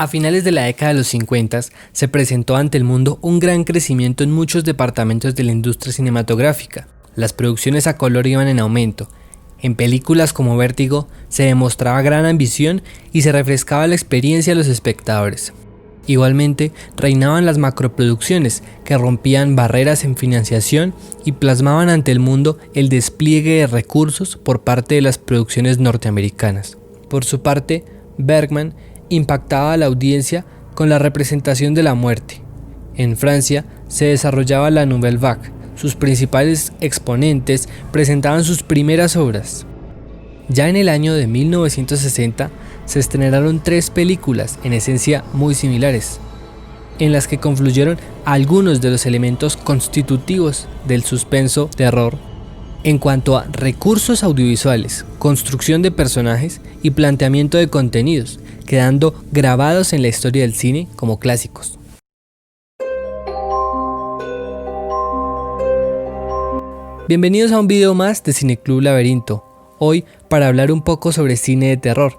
A finales de la década de los 50 se presentó ante el mundo un gran crecimiento en muchos departamentos de la industria cinematográfica. Las producciones a color iban en aumento. En películas como Vértigo se demostraba gran ambición y se refrescaba la experiencia de los espectadores. Igualmente, reinaban las macroproducciones que rompían barreras en financiación y plasmaban ante el mundo el despliegue de recursos por parte de las producciones norteamericanas. Por su parte, Bergman impactaba a la audiencia con la representación de la muerte. En Francia se desarrollaba la Nouvelle Vague. Sus principales exponentes presentaban sus primeras obras. Ya en el año de 1960 se estrenaron 3 películas en esencia muy similares, en las que confluyeron algunos de los elementos constitutivos del suspenso terror en cuanto a recursos audiovisuales, construcción de personajes y planteamiento de contenidos, quedando grabados en la historia del cine como clásicos. Bienvenidos a un video más de Cineclub Laberinto, hoy para hablar un poco sobre cine de terror.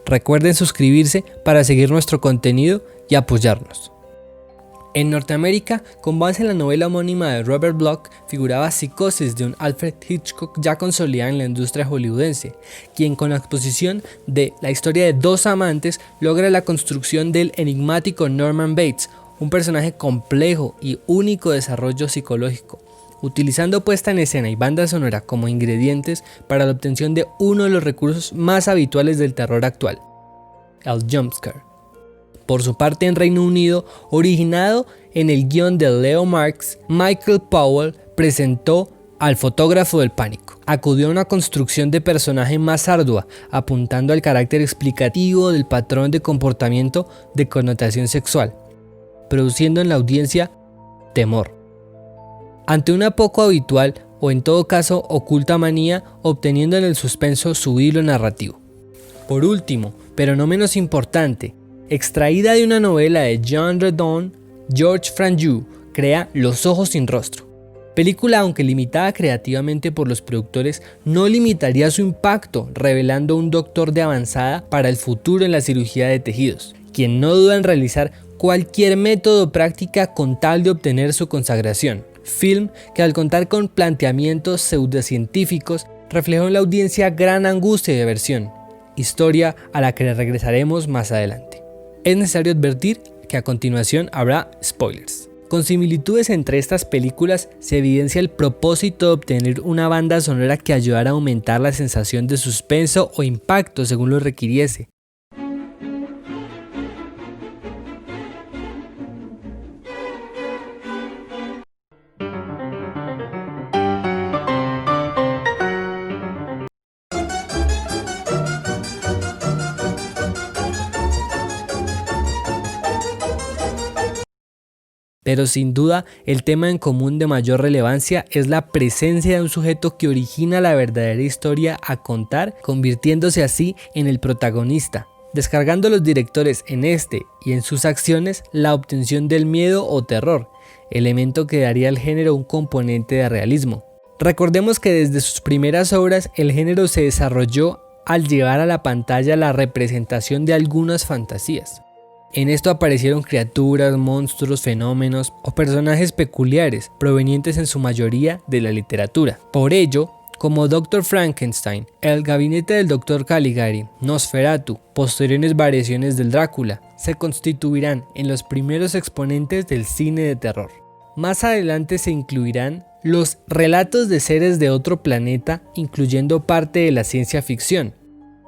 Recuerden suscribirse para seguir nuestro contenido y apoyarnos. En Norteamérica, con base en la novela homónima de Robert Bloch, figuraba Psicosis de un Alfred Hitchcock ya consolidado en la industria hollywoodense, quien con la exposición de la historia de 2 amantes logra la construcción del enigmático Norman Bates, un personaje complejo y único desarrollo psicológico, utilizando puesta en escena y banda sonora como ingredientes para la obtención de uno de los recursos más habituales del terror actual, el jumpscare. Por su parte, en Reino Unido, originado en el guión de Leo Marx, Michael Powell presentó al Fotógrafo del Pánico. Acudió a una construcción de personaje más ardua, apuntando al carácter explicativo del patrón de comportamiento de connotación sexual, produciendo en la audiencia temor. Ante una poco habitual o en todo caso oculta manía, obteniendo en el suspenso su hilo narrativo. Por último, pero no menos importante, extraída de una novela de Jean Redon, Georges Franju crea Los ojos sin rostro. Película, aunque limitada creativamente por los productores, no limitaría su impacto, revelando un doctor de avanzada para el futuro en la cirugía de tejidos, quien no duda en realizar cualquier método o práctica con tal de obtener su consagración. Film que, al contar con planteamientos pseudocientíficos, reflejó en la audiencia gran angustia y aversión, historia a la que regresaremos más adelante. Es necesario advertir que a continuación habrá spoilers. Con similitudes entre estas películas se evidencia el propósito de obtener una banda sonora que ayudara a aumentar la sensación de suspenso o impacto según lo requiriese. Pero sin duda, el tema en común de mayor relevancia es la presencia de un sujeto que origina la verdadera historia a contar, convirtiéndose así en el protagonista, descargando a los directores en este y en sus acciones la obtención del miedo o terror, elemento que daría al género un componente de realismo. Recordemos que desde sus primeras obras el género se desarrolló al llevar a la pantalla la representación de algunas fantasías. En esto aparecieron criaturas, monstruos, fenómenos o personajes peculiares, provenientes en su mayoría de la literatura. Por ello, como Dr. Frankenstein, el gabinete del Dr. Caligari, Nosferatu, posteriores variaciones del Drácula, se constituirán en los primeros exponentes del cine de terror. Más adelante se incluirán los relatos de seres de otro planeta, incluyendo parte de la ciencia ficción.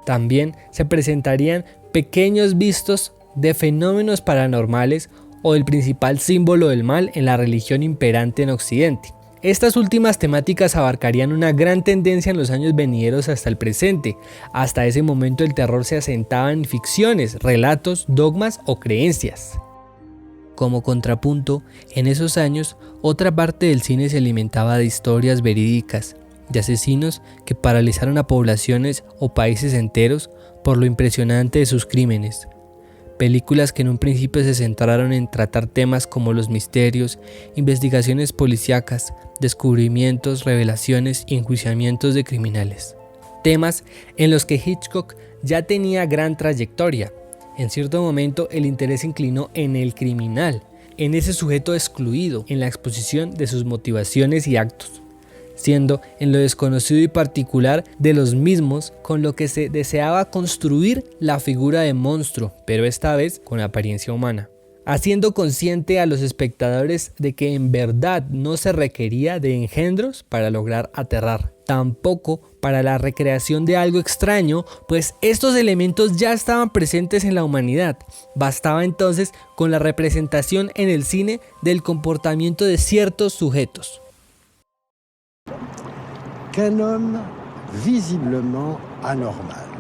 También se presentarían pequeños vistos de fenómenos paranormales o del principal símbolo del mal en la religión imperante en Occidente. Estas últimas temáticas abarcarían una gran tendencia en los años venideros hasta el presente. Hasta ese momento el terror se asentaba en ficciones, relatos, dogmas o creencias. Como contrapunto, en esos años, otra parte del cine se alimentaba de historias verídicas, de asesinos que paralizaron a poblaciones o países enteros por lo impresionante de sus crímenes. Películas que en un principio se centraron en tratar temas como los misterios, investigaciones policíacas, descubrimientos, revelaciones y enjuiciamientos de criminales. Temas en los que Hitchcock ya tenía gran trayectoria. En cierto momento el interés se inclinó en el criminal, en ese sujeto excluido, en la exposición de sus motivaciones y actos, siendo en lo desconocido y particular de los mismos con lo que se deseaba construir la figura de monstruo, pero esta vez con apariencia humana, haciendo consciente a los espectadores de que en verdad no se requería de engendros para lograr aterrar, tampoco para la recreación de algo extraño, pues estos elementos ya estaban presentes en la humanidad. Bastaba entonces con la representación en el cine del comportamiento de ciertos sujetos. Qu'un homme visiblement anormal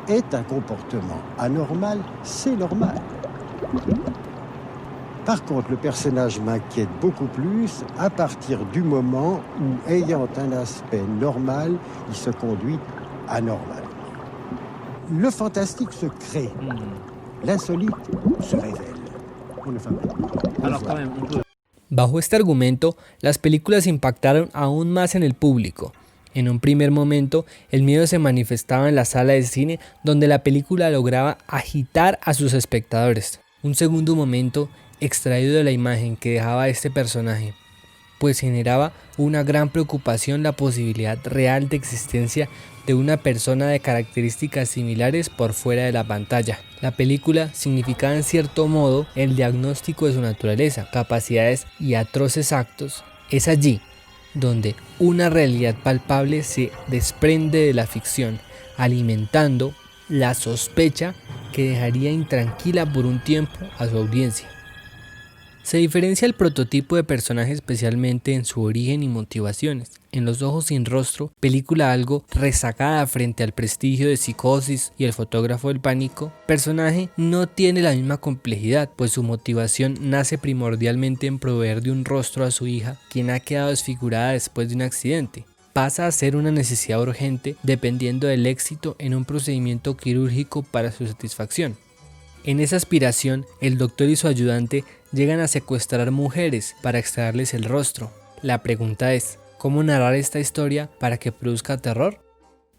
est un comportement anormal, c'est normal. Par contre, le personnage m'inquiète beaucoup plus à partir du moment où, ayant un aspect normal, il se conduit anormal. Le fantastique se crée, l'insolite se révèle. Bajo este argumento, las películas impactaron aún más en el público. En un primer momento, el miedo se manifestaba en la sala de cine, donde la película lograba agitar a sus espectadores. Un segundo momento, extraído de la imagen que dejaba este personaje, pues generaba una gran preocupación la posibilidad real de existencia de una persona de características similares por fuera de la pantalla. La película significaba en cierto modo el diagnóstico de su naturaleza, capacidades y atroces actos. Es allí donde una realidad palpable se desprende de la ficción, alimentando la sospecha que dejaría intranquila por un tiempo a su audiencia. Se diferencia el prototipo de personaje especialmente en su origen y motivaciones. En Los ojos sin rostro, película algo rezagada frente al prestigio de Psicosis y El fotógrafo del pánico, personaje no tiene la misma complejidad, pues su motivación nace primordialmente en proveer de un rostro a su hija, quien ha quedado desfigurada después de un accidente. Pasa a ser una necesidad urgente dependiendo del éxito en un procedimiento quirúrgico para su satisfacción. En esa aspiración, el doctor y su ayudante llegan a secuestrar mujeres para extraerles el rostro. La pregunta es, ¿cómo narrar esta historia para que produzca terror?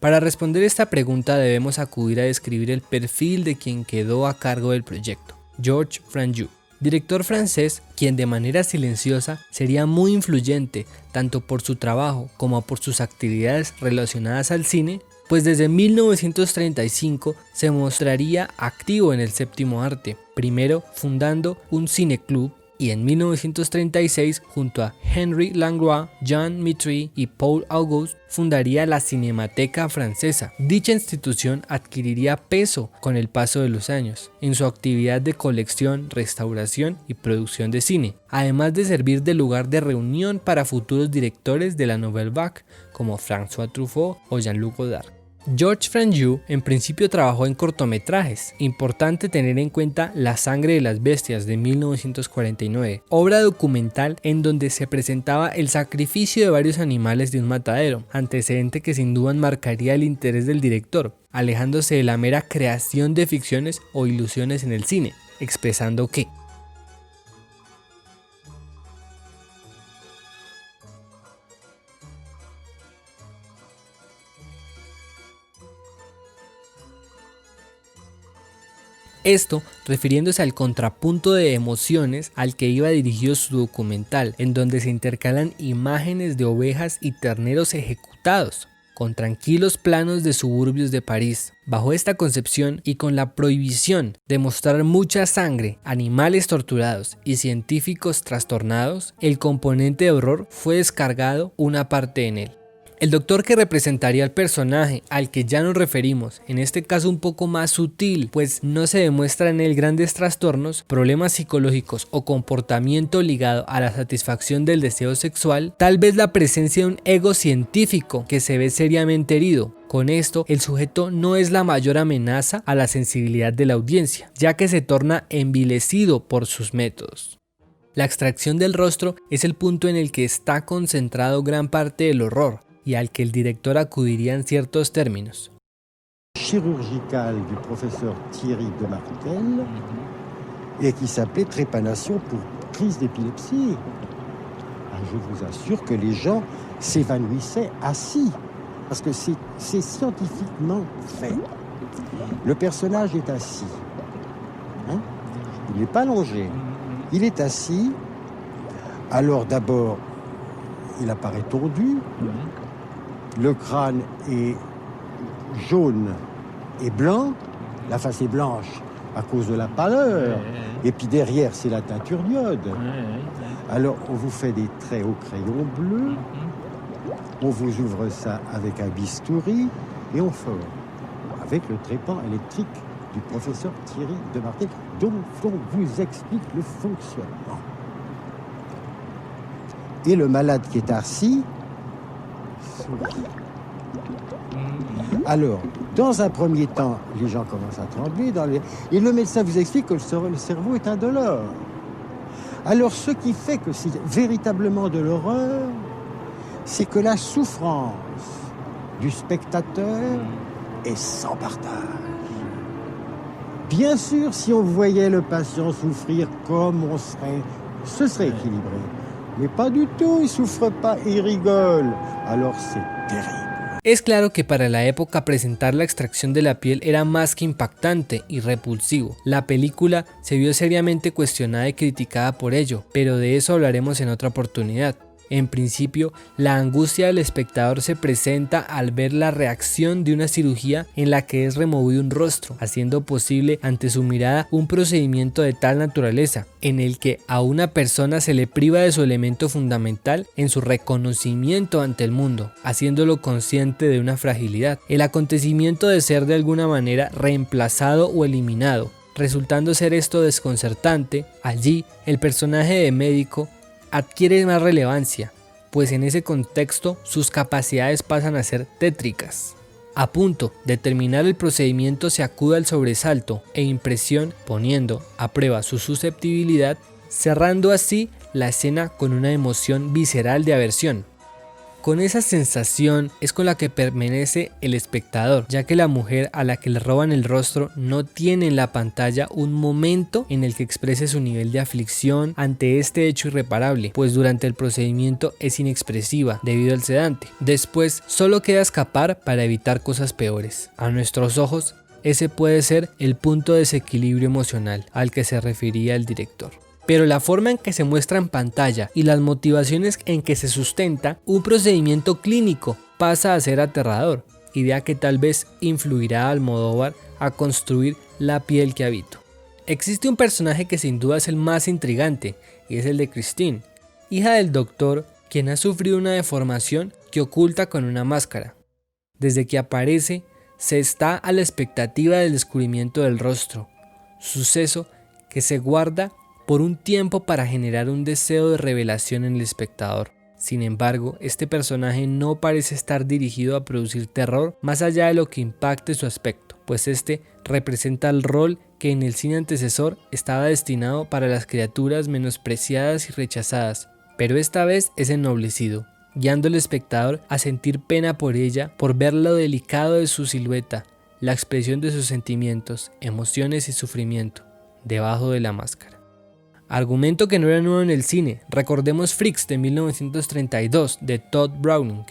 Para responder esta pregunta debemos acudir a describir el perfil de quien quedó a cargo del proyecto, Georges Franju, director francés quien de manera silenciosa sería muy influyente tanto por su trabajo como por sus actividades relacionadas al cine, pues desde 1935 se mostraría activo en el séptimo arte, primero fundando un cineclub y en 1936 junto a Henri Langlois, Jean Mitry y Paul Auguste fundaría la Cinemateca Francesa. Dicha institución adquiriría peso con el paso de los años en su actividad de colección, restauración y producción de cine, además de servir de lugar de reunión para futuros directores de la Nouvelle Vague como François Truffaut o Jean-Luc Godard. Georges Franju en principio trabajó en cortometrajes, importante tener en cuenta La sangre de las bestias de 1949, obra documental en donde se presentaba el sacrificio de varios animales de un matadero, antecedente que sin duda marcaría el interés del director, alejándose de la mera creación de ficciones o ilusiones en el cine, expresando que esto refiriéndose al contrapunto de emociones al que iba dirigido su documental, en donde se intercalan imágenes de ovejas y terneros ejecutados, con tranquilos planos de suburbios de París. Bajo esta concepción y con la prohibición de mostrar mucha sangre, animales torturados y científicos trastornados, el componente de horror fue descargado una parte en él. El doctor que representaría al personaje al que ya nos referimos, en este caso un poco más sutil, pues no se demuestra en él grandes trastornos, problemas psicológicos o comportamiento ligado a la satisfacción del deseo sexual, tal vez la presencia de un ego científico que se ve seriamente herido. Con esto, el sujeto no es la mayor amenaza a la sensibilidad de la audiencia, ya que se torna envilecido por sus métodos. La extracción del rostro es el punto en el que está concentrado gran parte del horror, y al que el director acudiría en ciertos términos. Chirurgical du professeur Thierry de Martel et qui s'appelait trépanation pour crise d'épilepsie. Je vous assure que les gens s'évanouissaient assis parce que c'est scientifiquement fait. Le personnage est assis. Hein? Il n'est pas allongé. Il est assis. Alors d'abord, il apparaît tordu. Le crâne est jaune et blanc. La face est blanche à cause de la pâleur. Et puis derrière, c'est la teinture d'iode. Alors, on vous fait des traits au crayon bleu. On vous ouvre ça avec un bistouri et on forme avec le trépan électrique du professeur Thierry Demarté, dont on vous explique le fonctionnement. Et le malade qui est assis sourit. Alors, dans un premier temps, les gens commencent à trembler. Et le médecin vous explique que le cerveau est indolore. Alors, ce qui fait que c'est véritablement de l'horreur, c'est que la souffrance du spectateur est sans partage. Bien sûr, si on voyait le patient souffrir comme ce serait équilibré. Mais pas du tout, il souffre pas, il rigole. Alors c'est terrible. Es claro que para la época presentar la extracción de la piel era más que impactante y repulsivo. La película se vio seriamente cuestionada y criticada por ello, pero de eso hablaremos en otra oportunidad. En principio, la angustia del espectador se presenta al ver la reacción de una cirugía en la que es removido un rostro, haciendo posible ante su mirada un procedimiento de tal naturaleza, en el que a una persona se le priva de su elemento fundamental en su reconocimiento ante el mundo, haciéndolo consciente de una fragilidad, el acontecimiento de ser de alguna manera reemplazado o eliminado. Resultando ser esto desconcertante, allí el personaje de médico adquiere más relevancia, pues en ese contexto sus capacidades pasan a ser tétricas. A punto de terminar el procedimiento se acude al sobresalto e impresión, poniendo a prueba su susceptibilidad, cerrando así la escena con una emoción visceral de aversión. Con esa sensación es con la que permanece el espectador, ya que la mujer a la que le roban el rostro no tiene en la pantalla un momento en el que exprese su nivel de aflicción ante este hecho irreparable, pues durante el procedimiento es inexpresiva debido al sedante. Después solo queda escapar para evitar cosas peores. A nuestros ojos, ese puede ser el punto de desequilibrio emocional al que se refería el director. Pero la forma en que se muestra en pantalla y las motivaciones en que se sustenta un procedimiento clínico pasa a ser aterrador, idea que tal vez influirá a Almodóvar a construir la piel que habito. Existe un personaje que sin duda es el más intrigante y es el de Christine, hija del doctor, quien ha sufrido una deformación que oculta con una máscara. Desde que aparece, se está a la expectativa del descubrimiento del rostro, suceso que se guarda por un tiempo para generar un deseo de revelación en el espectador. Sin embargo, este personaje no parece estar dirigido a producir terror más allá de lo que impacte su aspecto, pues este representa el rol que en el cine antecesor estaba destinado para las criaturas menospreciadas y rechazadas, pero esta vez es ennoblecido, guiando al espectador a sentir pena por ella, por ver lo delicado de su silueta, la expresión de sus sentimientos, emociones y sufrimiento, debajo de la máscara. Argumento que no era nuevo en el cine, recordemos Freaks de 1932 de Todd Browning,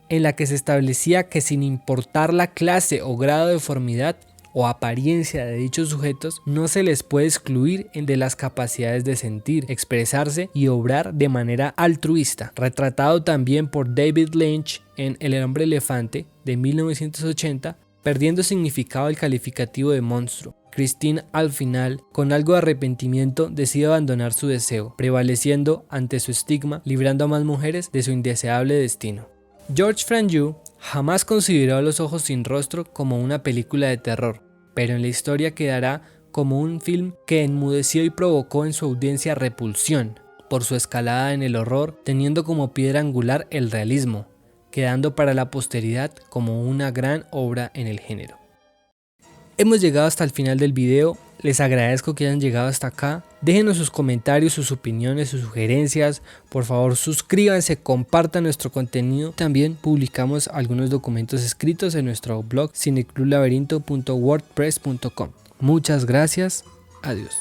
en la que se establecía que sin importar la clase o grado de deformidad o apariencia de dichos sujetos, no se les puede excluir de las capacidades de sentir, expresarse y obrar de manera altruista, retratado también por David Lynch en El hombre elefante de 1980, perdiendo significado el calificativo de monstruo. Christine al final, con algo de arrepentimiento, decide abandonar su deseo, prevaleciendo ante su estigma, librando a más mujeres de su indeseable destino. Georges Franju jamás consideró a Los ojos sin rostro como una película de terror, pero en la historia quedará como un film que enmudeció y provocó en su audiencia repulsión por su escalada en el horror, teniendo como piedra angular el realismo, quedando para la posteridad como una gran obra en el género. Hemos llegado hasta el final del video, les agradezco que hayan llegado hasta acá, déjenos sus comentarios, sus opiniones, sus sugerencias, por favor suscríbanse, compartan nuestro contenido, también publicamos algunos documentos escritos en nuestro blog cineclublaberinto.wordpress.com. Muchas gracias, adiós.